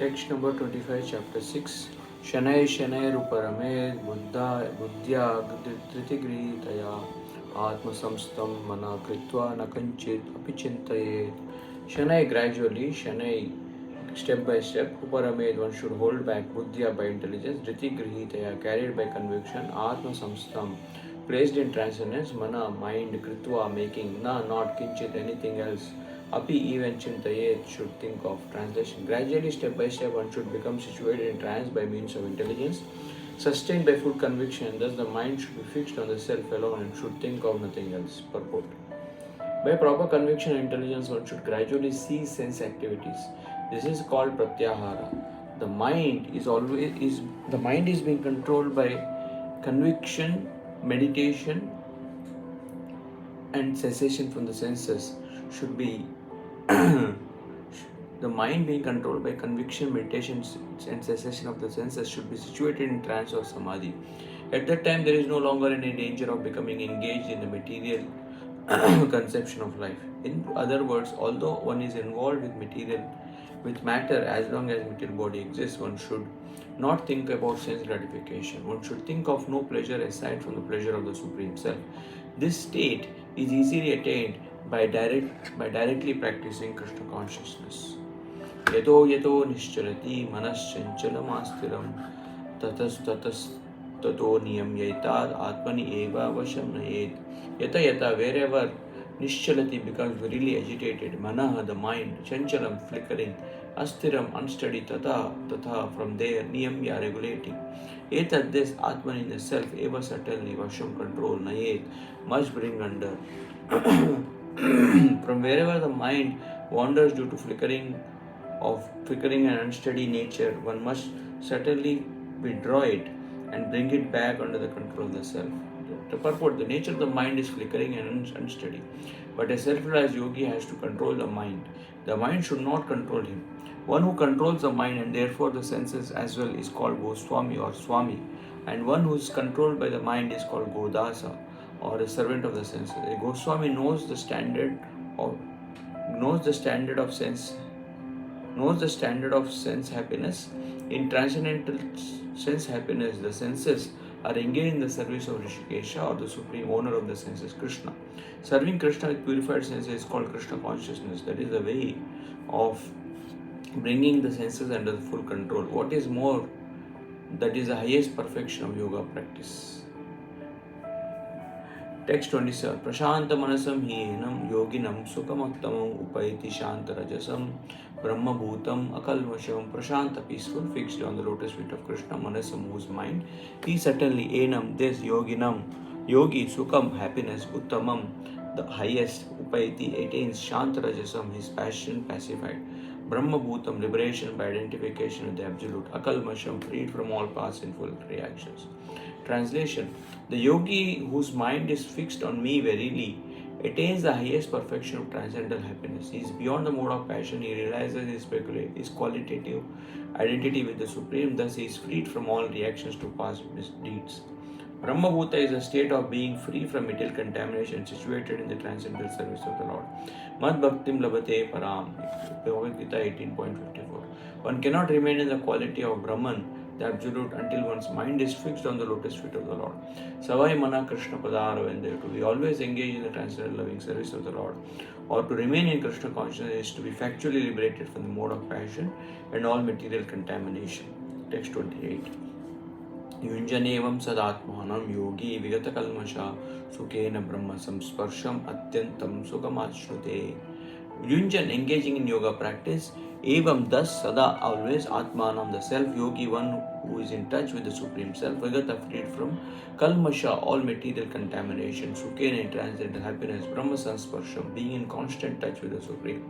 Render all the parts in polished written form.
Text number 25, chapter 6. Shanai Shanai Ruparamed Buddhya Dhritigritaya Atma Samstam Mana Kritva Nakanchit Apichintayet. Shanai gradually, Shanai step by step, Uparamed one should hold back, Buddhya by intelligence, Dhritigritaya carried by conviction, Atma Samstam placed in transcendence, Mana mind, Kritva making, Na not Kinchit anything else. Api even chintayet should think of. Translation. Gradually, step by step, one should become situated in trance by means of intelligence, sustained by full conviction. Thus, the mind should be fixed on the self alone and should think of nothing else. Purport. By proper conviction and intelligence, one should gradually cease sense activities. This is called pratyahara. The mind is being controlled by conviction, meditation, and cessation from the senses should be the mind being controlled by conviction, meditation, and cessation of the senses should be situated in trance or samadhi. At that time, there is no longer any danger of becoming engaged in the material conception of life. In other words, although one is involved with matter, as long as material body exists, one should not think about sense gratification. One should think of no pleasure aside from the pleasure of the Supreme Self. This state is easily attained by directly practicing Krishna consciousness. Yato yato nischalati manaschanchalamastiram tatas tato niyam yaitad atmani eva vasham nayet. Yata yata, wherever nischalati becomes really agitated, manaha the mind, chanchalam flickering, astiram unsteady, tata from there, niyamya regulating. Etad this atman in the self, eva certainly, vasham control, nayet must bring under. From wherever the mind wanders due to flickering and unsteady nature, one must certainly withdraw it and bring it back under the control of the self. The purport: the nature of the mind is flickering and unsteady, but a self-realized yogi has to control the mind. The mind should not control him. One who controls the mind and therefore the senses as well is called Goswami or Swami, and one who is controlled by the mind is called Godasa or a servant of the senses. A Goswami knows the standard of sense happiness. In transcendental sense happiness, the senses are engaged in the service of Rishikesha or the supreme owner of the senses, Krishna. Serving Krishna with purified senses is called Krishna consciousness. That is the way of bringing the senses under the full control. What is more, that is the highest perfection of yoga practice. Text 27. Prashanta manasam hienam yoginam sukamattamam upaiti shanta rajasam brahma bhutam akalvasham. Prashanta, peaceful, fixed on the lotus feet of Krishna, manasam, whose mind, he certainly enam, this yoginam, yogi, sukam, happiness, uttamam, the highest, upaiti, attains shanta rajasam, his passion pacified, brahma bhutam, liberation by identification with the absolute, akalmasham, freed from all past sinful reactions. Translation. The yogi whose mind is fixed on me verily attains the highest perfection of transcendental happiness. He is beyond the mode of passion. He realizes his qualitative identity with the Supreme. Thus, he is freed from all reactions to past misdeeds. Brahma Bhuta is a state of being free from material contamination, situated in the transcendental service of the Lord. Mad Bhaktim Labhate Param. Bhagavad Gita 18.54. One cannot remain in the quality of Brahman, the absolute, until one's mind is fixed on the lotus feet of the Lord. Savai Mana Krishna Padara. To be always engaged in the transcendental loving service of the Lord, or to remain in Krishna consciousness, is to be factually liberated from the mode of passion and all material contamination. Text 28. Yunjanevam sadatmanam yogi vigata kalmasha sukena brahma samsparsham atyantam sugamachrute. Yunjan, engaging in yoga practice, evam, thus, sada, always, atmanam, the self, yogi, one who is in touch with the Supreme Self, vigata, freed from kalmasha, all material contamination, sukhena, transcendental happiness, brahma sansparsham, being in constant touch with the Supreme,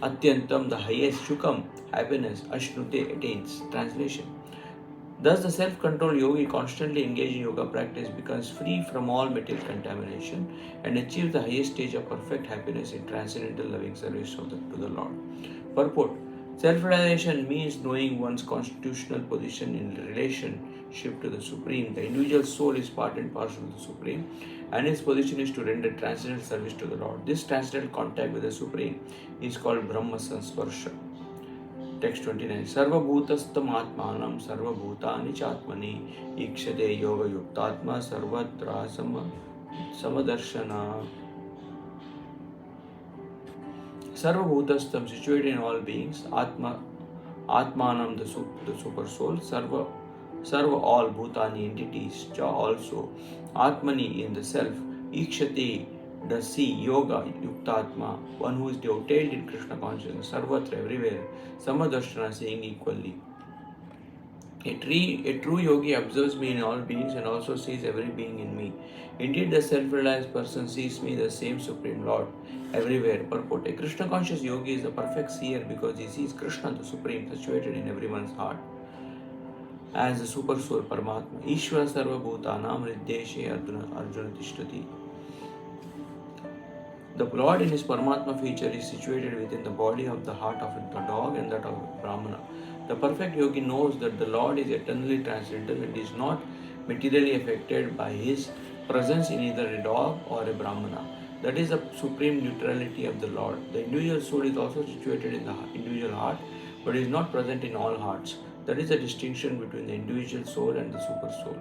atyantam, the highest, shukam, happiness, ashnute, attains. Translation. Thus, the self-controlled yogi constantly engaged in yoga practice becomes free from all material contamination and achieves the highest stage of perfect happiness in transcendental loving service to the Lord. Purport. Self-realization means knowing one's constitutional position in relationship to the Supreme. The individual soul is part and parcel of the Supreme, and its position is to render transcendental service to the Lord. This transcendental contact with the Supreme is called Brahma Sansparsha. Text 29. Sarva bhutastam atmanam sarva bhutani chatmani ikshate yoga yuktatma sarvatra samadarshana. Sarva bhutastam, situated in all beings, atmanam, the super soul, sarva all bhutani entities, cha also, atmani in the self, ikshate the see, yoga yuktatma, one who is detailed in Krishna consciousness, sarvatra everywhere, samadarshana, seeing equally. A true yogi observes me in all beings and also sees every being in me. Indeed, the self-realized person sees me, the same Supreme Lord, everywhere. Purport. A Krishna-conscious yogi is the perfect seer because he sees Krishna, the Supreme, situated in everyone's heart, as the super soul Paramatma. Ishvara sarva bhutanam riddeshe Arjuna tishtati. The Lord in his Paramatma feature is situated within the body of the heart of the dog and that of Brahmana. The perfect yogi knows that the Lord is eternally transcendental and is not materially affected by his presence in either a dog or a Brahmana. That is the supreme neutrality of the Lord. The individual soul is also situated in the individual heart, but is not present in all hearts. That is the distinction between the individual soul and the super soul.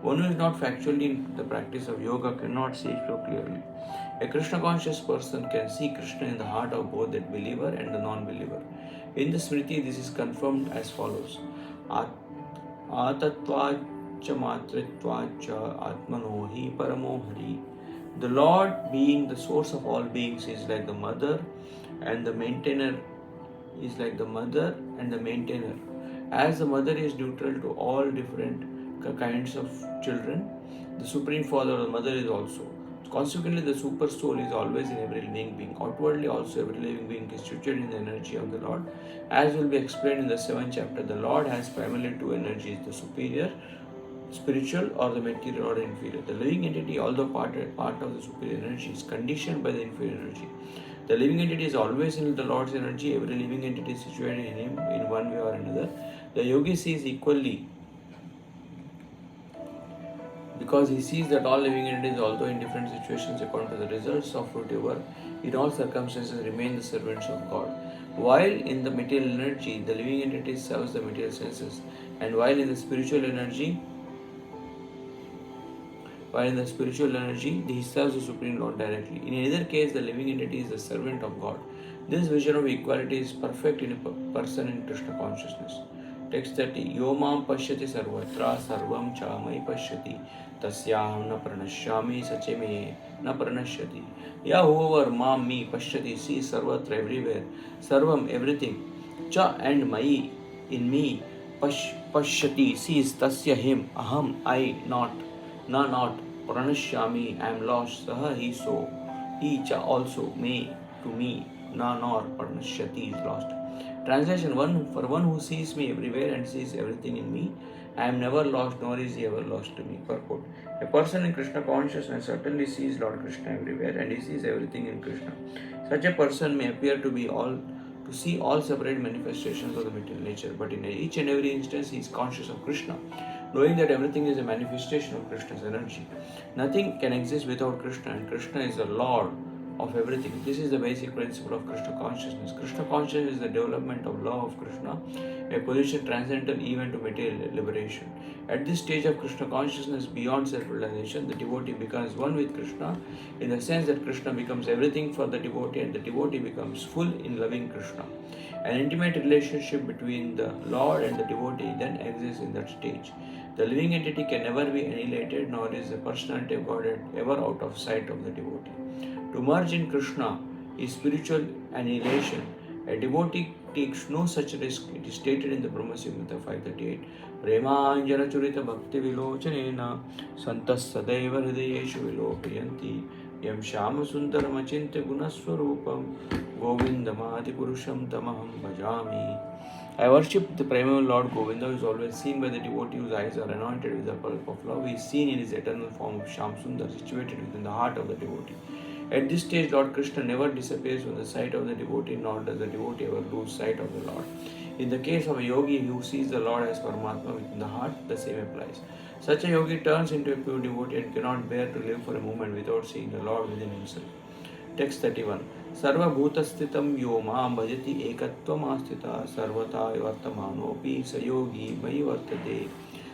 One who is not factually in the practice of yoga cannot see so clearly. A Krishna conscious person can see Krishna in the heart of both the believer and the non-believer. In the Smriti, this is confirmed as follows. Atatvacha matritvacha atmanohi paramohari. The Lord, being the source of all beings, is like the mother and the maintainer As the mother is neutral to all different kinds of children, the Supreme Father or the mother is also. Consequently, the super soul is always in every living being. Outwardly, also every living being is situated in the energy of the Lord. As will be explained in the 7th chapter, the Lord has primarily two energies, the superior, spiritual, or the material or inferior. The living entity, although part of the superior energy, is conditioned by the inferior energy. The living entity is always in the Lord's energy. Every living entity is situated in him in one way or another. The yogi sees equally because he sees that all living entities, although in different situations according to the results of fruitive work, in all circumstances remain the servants of God. While in the material energy, the living entity serves the material senses, and while in the spiritual energy, he serves the Supreme Lord directly. In either case, the living entity is the servant of God. This vision of equality is perfect in a person in Krishna consciousness. Text 30. Yo mam pashyati sarvatra sarvam cha mai pashyati tasyaham na pranashyami sache me na pranashyati. Whoever mam me pashyati sees sarvatra everywhere, sarvam everything, cha and mai in me, pashyati sees tasya him, aham I not, na not, pranashyami I am lost, saha he so, he cha also, me to me, na nor pranashyati is lost. Translation: for one who sees me everywhere and sees everything in me, I am never lost, nor is he ever lost to me. Purport: a person in Krishna consciousness certainly sees Lord Krishna everywhere and he sees everything in Krishna. Such a person may appear to see all separate manifestations of the material nature, but in each and every instance he is conscious of Krishna, knowing that everything is a manifestation of Krishna's energy. Nothing can exist without Krishna, and Krishna is the Lord of everything. This is the basic principle of Krishna consciousness. Krishna consciousness is the development of love of Krishna, a position transcendental even to material liberation. At this stage of Krishna consciousness, beyond self-realization, the devotee becomes one with Krishna in the sense that Krishna becomes everything for the devotee and the devotee becomes full in loving Krishna. An intimate relationship between the Lord and the devotee then exists in that stage. The living entity can never be annihilated, nor is the personality of God ever out of sight of the devotee. To merge in Krishna is spiritual annihilation. A devotee takes no such risk. It is stated in the Brahma Samhita 538. Premanjana churita bhakti vilochanena santas sadaiva hridayeshu vilokayanti yam shama sundaram achintya gunaswarupam govindamadi purusham tamaham bhajami. I worship the primal Lord Govinda, who is always seen by the devotee whose eyes are anointed with the pulp of love. He is seen in his eternal form of Sham Sundar, situated within the heart of the devotee. At this stage, Lord Krishna never disappears from the sight of the devotee, nor does the devotee ever lose sight of the Lord. In the case of a yogi who sees the Lord as Paramatma within the heart, the same applies. Such a yogi turns into a pure devotee and cannot bear to live for a moment without seeing the Lord within himself. Text 31. Sarva bhuta sthitam yo mam bhajati ekatvam astita sarvata vartamanopi sayogi mai vartate.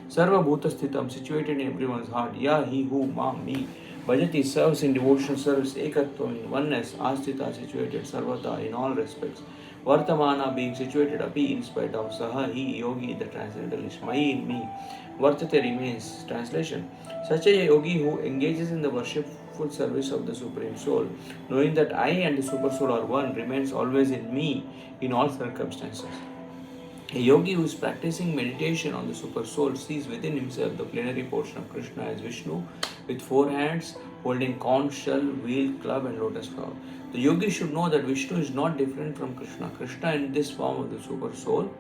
Sarva bhuta sthitam, situated in everyone's heart. Ya, he who, mam, me. Bhajati serves in devotional service, ekatvam in oneness, astita situated, sarvata in all respects. Vartamana being situated, api in spite of, saha, he, yogi, the transcendentalist, mai in me. Vartate remains. Translation. Such a yogi who engages in the worshipful service of the Supreme Soul, knowing that I and the Super Soul are one, remains always in me in all circumstances. A yogi who is practicing meditation on the Super Soul sees within himself the plenary portion of Krishna as Vishnu with 4 hands holding conch, shell, wheel, club and lotus flower. The yogi should know that Vishnu is not different from Krishna. Krishna in this form of the Super Soul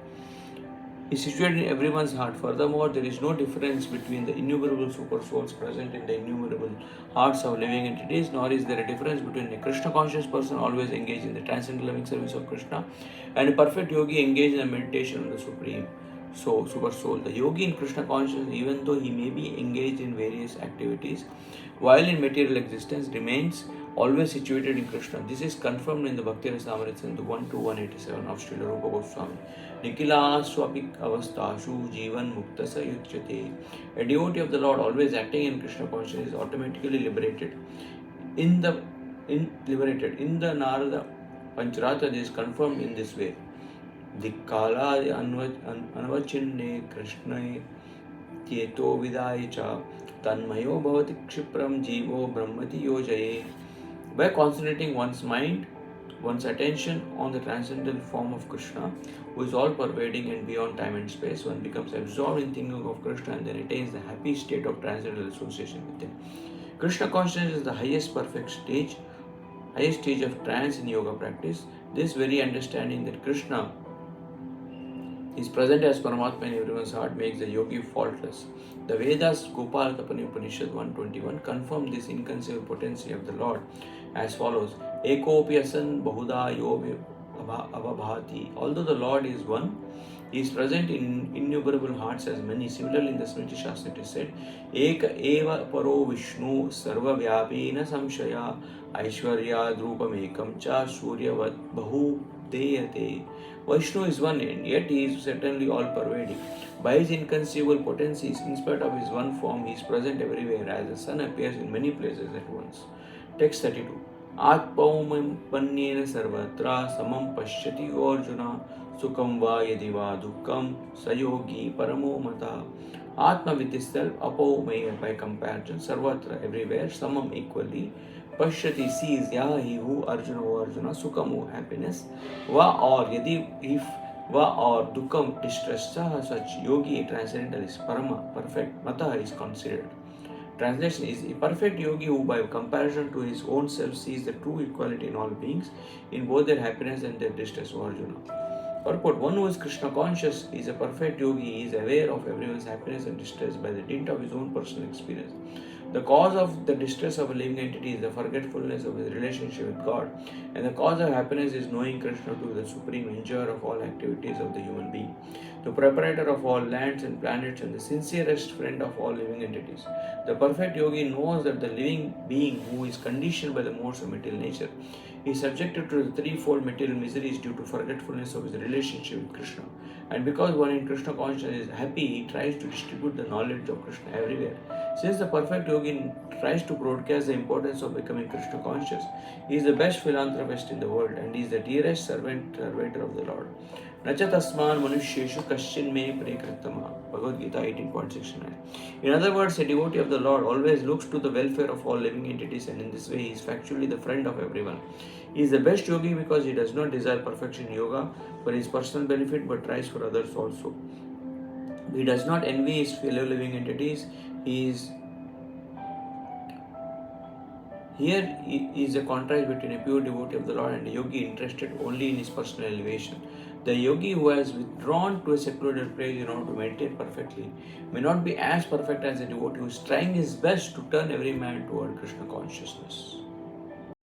is situated in everyone's heart. Furthermore, there is no difference between the innumerable super souls present in the innumerable hearts of living entities, nor is there a difference between a Krishna conscious person always engaged in the transcendental loving service of Krishna and a perfect yogi engaged in the meditation on the Supreme Super Soul. The yogi in Krishna consciousness, even though he may be engaged in various activities while in material existence, remains always situated in Krishna. This is confirmed in the Bhakti Rasamrita Sindhu 1-187 of Srila Rupa Goswami. Nikila swapik avastashu jivan mukta sayuchyate. A devotee of the Lord always acting in Krishna consciousness is automatically liberated. In the Narada Pancharatra, this is confirmed in this way. Dikkala anvachinne krishne tieto vidaya cha tanmayo bhavati kshipram jivo brahmati yojaye. By concentrating one's mind, one's attention on the transcendental form of Krishna, who is all pervading and beyond time and space, one becomes absorbed in thinking of Krishna and then attains the happy state of transcendental association with him. Krishna consciousness is the highest stage of trance in yoga practice. This very understanding that Krishna is present as Paramatma in everyone's heart makes the yogi faultless. The Vedas Gopal Tapani Upanishad 121 confirm this inconceivable potency of the Lord as follows. Ekopi asan bahuda yovi avabhati. Although the Lord is one, He is present in innumerable hearts as many. Similarly, in the Smriti Shastra it is said, Eka eva paro Vishnu sarva vyapena samshaya aishwarya drupam ekam cha suryavat bahu deyate. Vishnu is one and yet he is certainly all pervading. By his inconceivable potencies, in spite of his one form, he is present everywhere as the sun appears in many places at once. Text 32. Atpaumam panyena sarvatra samam pashyati Arjuna sukam va yadi va dukkam sayogi paramo mata. Atma with itself, apaumaya by comparison, sarvatra everywhere, samam equally. Pashyati sees, ya he who, Arjuna, sukam happiness, va or yadi if, va or dukkam distress, such yogi transcendentalist, parama perfect, mata is considered. Translation is a perfect yogi who by comparison to his own self sees the true equality in all beings, in both their happiness and their distress, O Arjuna. Purport: one who is Krishna conscious is a perfect yogi. He is aware of everyone's happiness and distress by the dint of his own personal experience. The cause of the distress of a living entity is the forgetfulness of his relationship with God, and the cause of happiness is knowing Krishna to be the supreme enjoyer of all activities of the human being, the proprietor of all lands and planets, and the sincerest friend of all living entities. The perfect yogi knows that the living being who is conditioned by the modes of material nature is subjected to the threefold material miseries due to forgetfulness of his relationship with Krishna. And because one in Krishna consciousness is happy, he tries to distribute the knowledge of Krishna everywhere. Since the perfect yogi tries to broadcast the importance of becoming Krishna conscious, he is the best philanthropist in the world and he is the dearest servitor of the Lord. Nacha tasman manusheshu kashin me prekritama. Bhagavad Gita 18.69. In other words, a devotee of the Lord always looks to the welfare of all living entities, and in this way he is factually the friend of everyone. He is the best yogi because he does not desire perfection in yoga for his personal benefit but tries for others also. He does not envy his fellow living entities. Here is a contrast between a pure devotee of the Lord and a yogi interested only in his personal elevation. The yogi who has withdrawn to a secluded place in order to meditate perfectly may not be as perfect as a devotee who is trying his best to turn every man toward Krishna consciousness.